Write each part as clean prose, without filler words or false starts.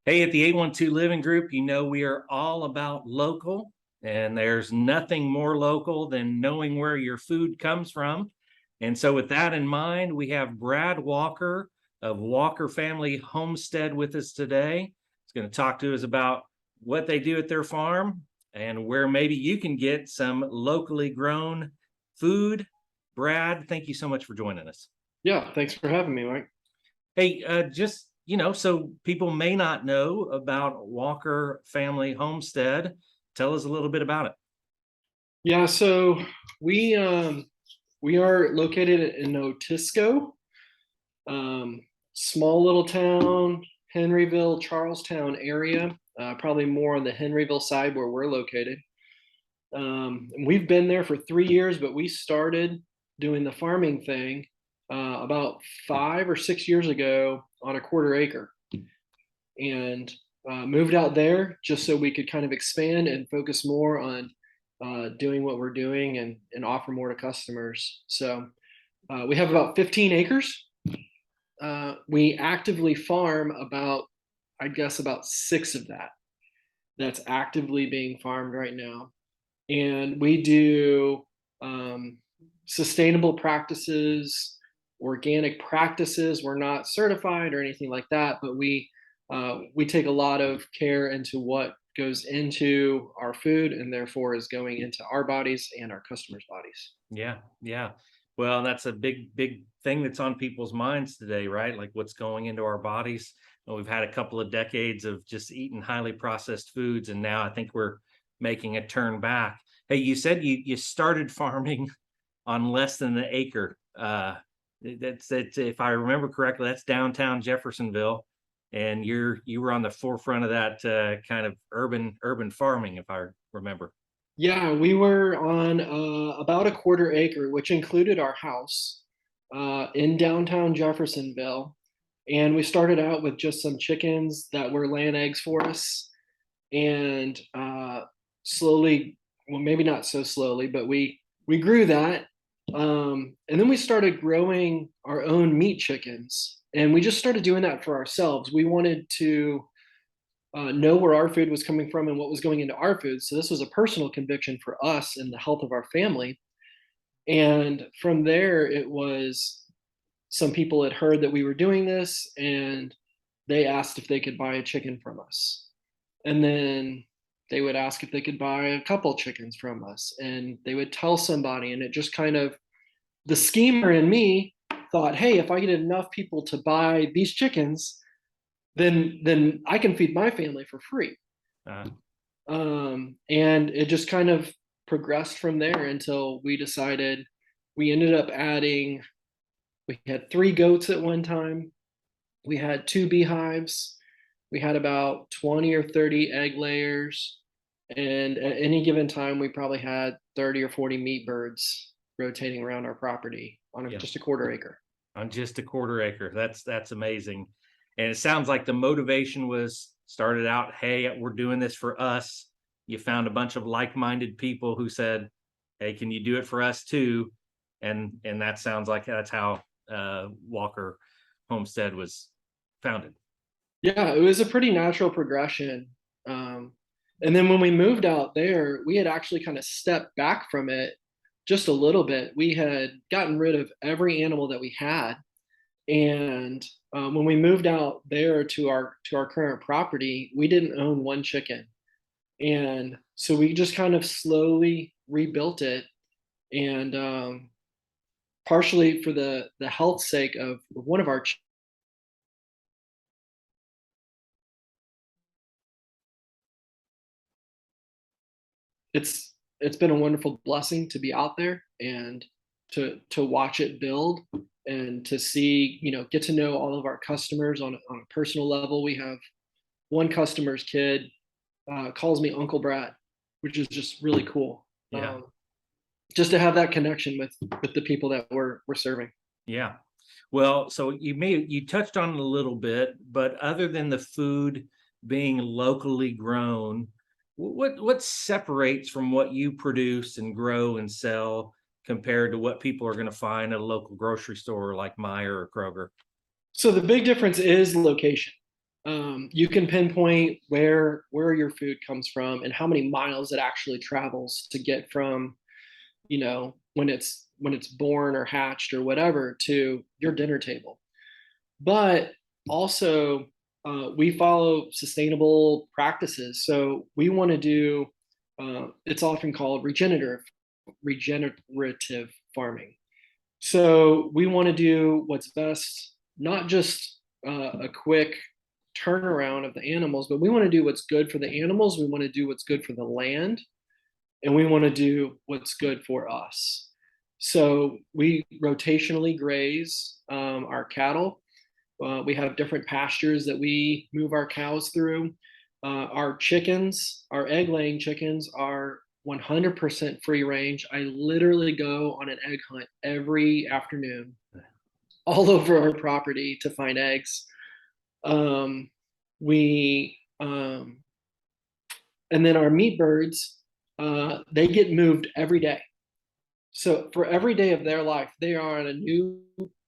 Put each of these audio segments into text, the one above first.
Hey, at the 812 Living Group, we are all about local, and there's nothing more local than knowing where your food comes from. And so, with that in mind, we have Brad Walker of Walker Family Homestead with us today. He's going to talk to us about what they do at their farm and where maybe you can get some locally grown food. Brad, thank you so much for joining us. Yeah, thanks for having me, Mike. Hey, so people may not know about Walker Family Homestead. Tell us a little bit about it. Yeah, so we um we are located in Otisco, um, small little town, Henryville, Charlestown area. Probably more on the Henryville side where we're located. We've been there for 3 years, but we started doing the farming thing about 5 or 6 years ago on a quarter acre, and moved out there just so we could kind of expand and focus more on doing what we're doing and offer more to customers. So we have about 15 acres. We actively farm about, I guess, about six of that. That's actively being farmed right now. And we do um, sustainable practices, organic practices. We're not certified or anything like that, but we take a lot of care into what goes into our food and therefore is going into our bodies and our customers' bodies. Yeah, yeah. Well, that's a big thing that's on people's minds today, right? Like what's going into our bodies. And we've had a couple of decades of just eating highly processed foods, and now I think we're making a turn back. Hey, you said you started farming on less than an acre. That's if I remember correctly, that's downtown Jeffersonville, and you were on the forefront of that kind of urban farming, if I remember. Yeah, we were on about a quarter acre, which included our house in downtown Jeffersonville. And we started out with just some chickens that were laying eggs for us. And slowly, well, maybe not so slowly, but we grew that. And then we started growing our own meat chickens. And we just started doing that for ourselves. We wanted to know where our food was coming from and what was going into our food. So this was a personal conviction for us and the health of our family. And from there, it was some people had heard that we were doing this and they asked if they could buy a chicken from us. And then they would ask if they could buy a couple chickens from us. And they would tell somebody, and it just kind of, the schemer in me thought, hey, if I get enough people to buy these chickens, then I can feed my family for free. Uh, And it just kind of progressed from there until we decided we ended up adding, we had three goats at one time, we had two beehives, we had about 20 or 30 egg layers, and at any given time we probably had 30 or 40 meat birds rotating around our property on yeah. just a quarter acre. On just a quarter acre. That's amazing. And it sounds like the motivation was started out, hey, we're doing this for us. You found a bunch of like-minded people who said, hey, can you do it for us too? And that sounds like that's how Walker Homestead was founded. Yeah, it was a pretty natural progression. Um, and then when we moved out there, we had actually kind of stepped back from it just a little bit. We had gotten rid of every animal that we had, and when we moved out there to our current property, we didn't own one chicken, and so we just kind of slowly rebuilt it, and partially for the health sake of one of our it's been a wonderful blessing to be out there and to watch it build and to see, get to know all of our customers on a personal level. We have one customer's kid calls me Uncle Brad, which is just really cool. Yeah. Just to have that connection with the people that we're serving. Yeah. Well, so you touched on it a little bit, but other than the food being locally grown, what separates from what you produce and grow and sell compared to what people are going to find at a local grocery store like Meyer or Kroger? So the big difference is location. You can pinpoint where your food comes from and how many miles it actually travels to get from, when it's born or hatched or whatever to your dinner table. But also, we follow sustainable practices. So we want to do, it's often called regenerative farming. So we want to do what's best, not just a quick turnaround of the animals, but we want to do what's good for the animals. We want to do what's good for the land, and we want to do what's good for us. So we rotationally graze our cattle. We have different pastures that we move our cows through. Our chickens, our egg laying chickens, are 100% free range. I literally go on an egg hunt every afternoon all over our property to find eggs. We And then our meat birds, they get moved every day. So for every day of their life, they are on a new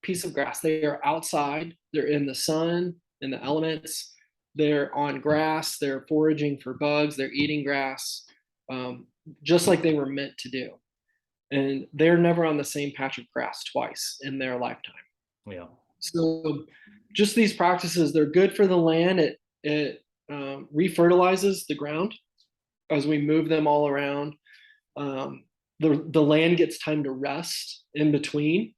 piece of grass. They are outside, they're in the sun, in the elements, they're on grass, they're foraging for bugs, they're eating grass, just like they were meant to do. And they're never on the same patch of grass twice in their lifetime. Yeah. So just these practices, they're good for the land. It refertilizes the ground as we move them all around. The land gets time to rest in between,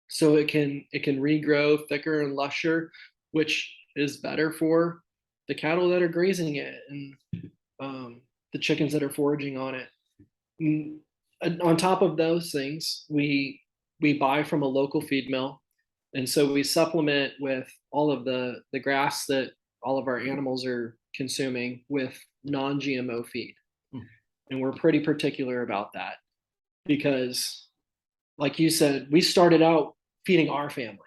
so it can regrow thicker and lusher, which is better for the cattle that are grazing it and the chickens that are foraging on it. And on top of those things, we buy from a local feed mill, and so we supplement with all of the grass that all of our animals are consuming with non-GMO feed. And we're pretty particular about that because, like you said, we started out feeding our family.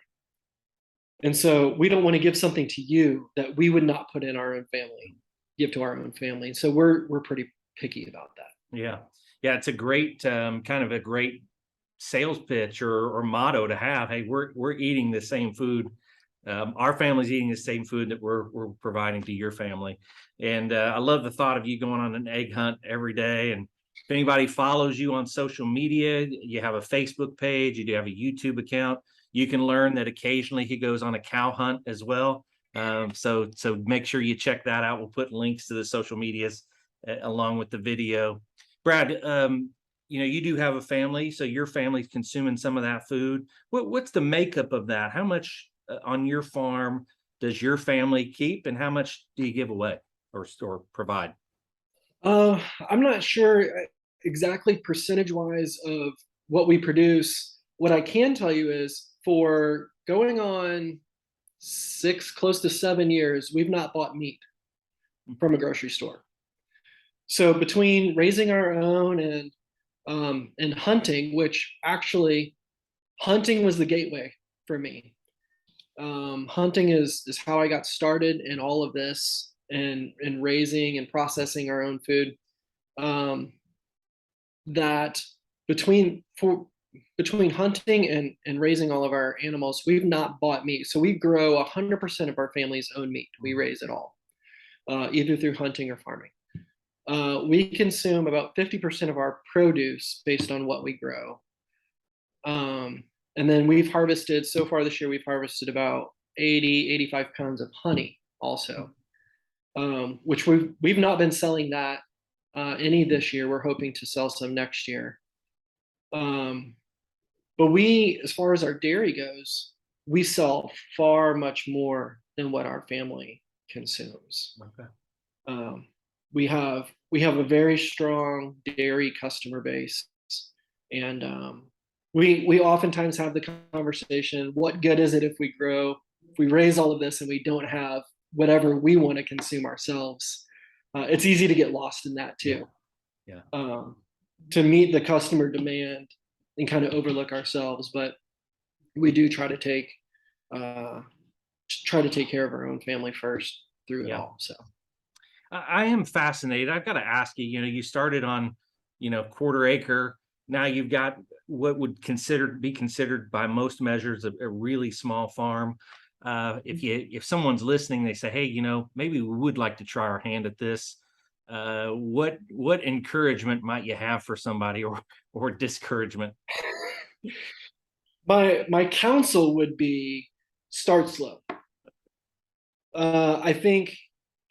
And so we don't want to give something to you that we would not put in our own family, give to our own family. So we're pretty picky about that. Yeah. Yeah. It's a great, kind of a great sales pitch or motto to have. Hey, we're eating the same food. Our family's eating the same food that we're providing to your family. And I love the thought of you going on an egg hunt every day. And if anybody follows you on social media, you have a Facebook page, you do have a YouTube account, you can learn that occasionally he goes on a cow hunt as well. So make sure you check that out. We'll put links to the social medias along with the video. Brad, you do have a family, so your family's consuming some of that food. What's the makeup of that? How much on your farm does your family keep, and how much do you give away or provide? I'm not sure exactly percentage wise of what we produce. What I can tell you is for going on 6, close to 7 years, we've not bought meat from a grocery store. So between raising our own and hunting, which actually hunting was the gateway for me. Hunting is how I got started in all of this and raising and processing our own food. That between hunting and raising all of our animals, we've not bought meat. So we grow 100% of our family's own meat. We raise it all, either through hunting or farming. We consume about 50% of our produce based on what we grow. And then so far this year, we've harvested about 85 pounds of honey also, which we've not been selling that any this year. We're hoping to sell some next year. But as far as our dairy goes, we sell far much more than what our family consumes. Okay. We have a very strong dairy customer base, and we oftentimes have the conversation: what good is it if we raise all of this and we don't have whatever we want to consume ourselves? It's easy to get lost in that too. Yeah. To meet the customer demand and kind of overlook ourselves, but we do try to take care of our own family first through it all. So. I am fascinated. I've got to ask you, you started on, quarter acre. Now you've got what would be considered by most measures a really small farm. If someone's listening, they say, hey, maybe we would like to try our hand at this. What encouragement might you have for somebody, or discouragement? My counsel would be start slow. I think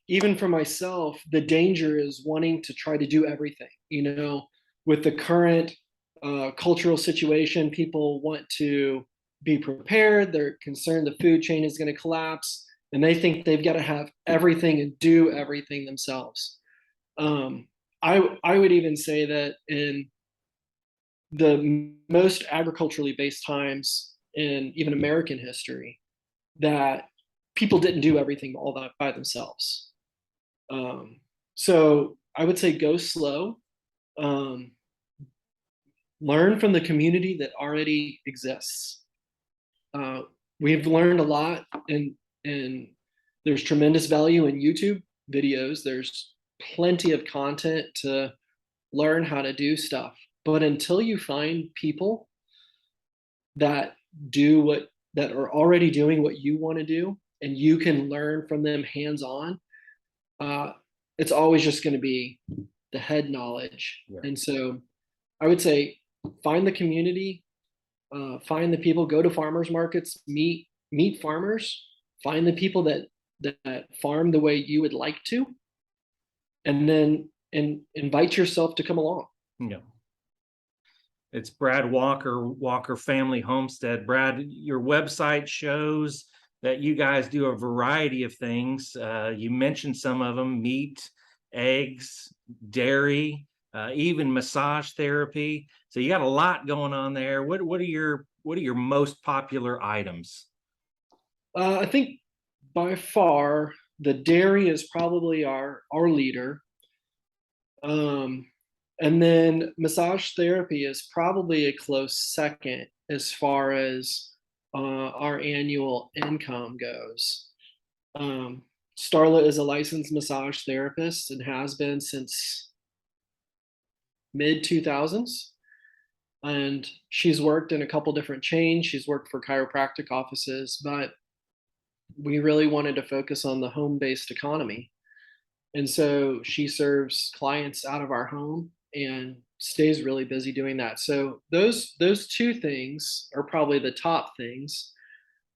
even for myself, the danger is wanting to try to do everything. With the current cultural situation, people want to be prepared. They're concerned the food chain is going to collapse, and they think they've got to have everything and do everything themselves. I would even say that in the most agriculturally based times in even American history, that people didn't do everything all that by themselves. So I would say go slow. Um, Learn from the community that already exists. Uh, we've learned a lot, and there's tremendous value in YouTube videos. There's plenty of content to learn how to do stuff. But until you find people that that are already doing what you want to do, and you can learn from them hands on, it's always just going to be the head knowledge. Yeah. And so I would say find the community, find the people, go to farmers markets, meet farmers, find the people that farm the way you would like to, and then invite yourself to come along. Yeah. It's Brad Walker, Walker Family Homestead. Brad, your website shows that you guys do a variety of things. You mentioned some of them: meat, eggs, dairy, even massage therapy. So you got a lot going on there. What are your most popular items? I think by far the dairy is probably our leader. And then massage therapy is probably a close second as far as our annual income goes. Starla is a licensed massage therapist and has been since mid 2000s. And she's worked in a couple different chains. She's worked for chiropractic offices, but we really wanted to focus on the home-based economy. And so she serves clients out of our home and stays really busy doing that. So those two things are probably the top things,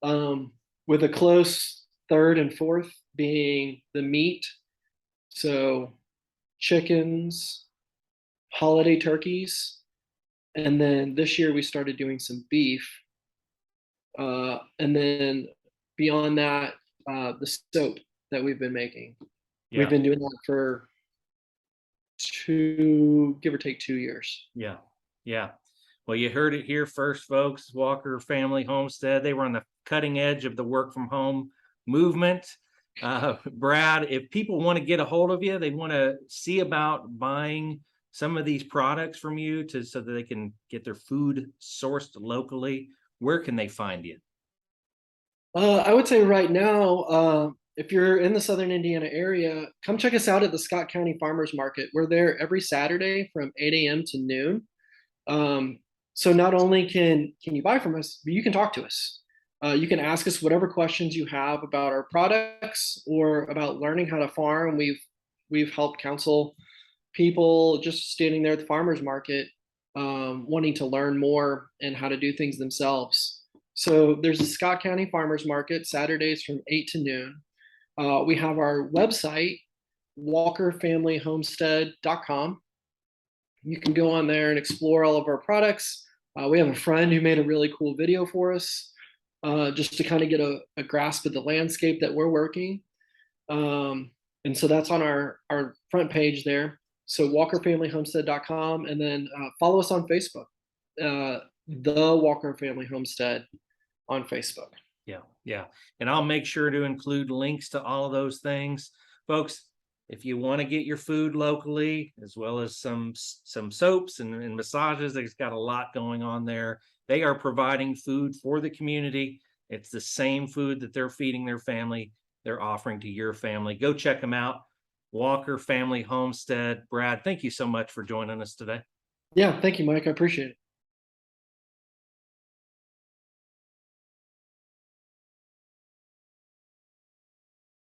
with a close third and fourth being the meat. So chickens, holiday turkeys, and then this year we started doing some beef. And then beyond that, the soap that we've been making. We've Yeah. been doing that for give or take 2 years. Yeah. Yeah. Well, you heard it here first, folks. Walker Family Homestead. They were on the cutting edge of the work from home movement. Brad, if people want to get a hold of you, they want to see about buying some of these products from you so that they can get their food sourced locally, where can they find you? I would say right now, if you're in the Southern Indiana area, come check us out at the Scott County Farmers Market. We're there every Saturday from 8 a.m. to noon. So not only can you buy from us, but you can talk to us. You can ask us whatever questions you have about our products or about learning how to farm. We've helped counsel people just standing there at the farmers market, wanting to learn more and how to do things themselves. So there's a Scott County Farmers Market Saturdays from 8 to noon. We have our website, walkerfamilyhomestead.com. You can go on there and explore all of our products. We have a friend who made a really cool video for us, just to kind of get a grasp of the landscape that we're working. And so that's on our front page there. So walkerfamilyhomestead.com, and then follow us on Facebook, the Walker Family Homestead on Facebook. Yeah, yeah. And I'll make sure to include links to all of those things. Folks, if you want to get your food locally, as well as some soaps and massages, they've got a lot going on there. They are providing food for the community. It's the same food that they're feeding their family, they're offering to your family. Go check them out. Walker Family Homestead. Brad, thank you so much for joining us today. Yeah, thank you, Mike. I appreciate it.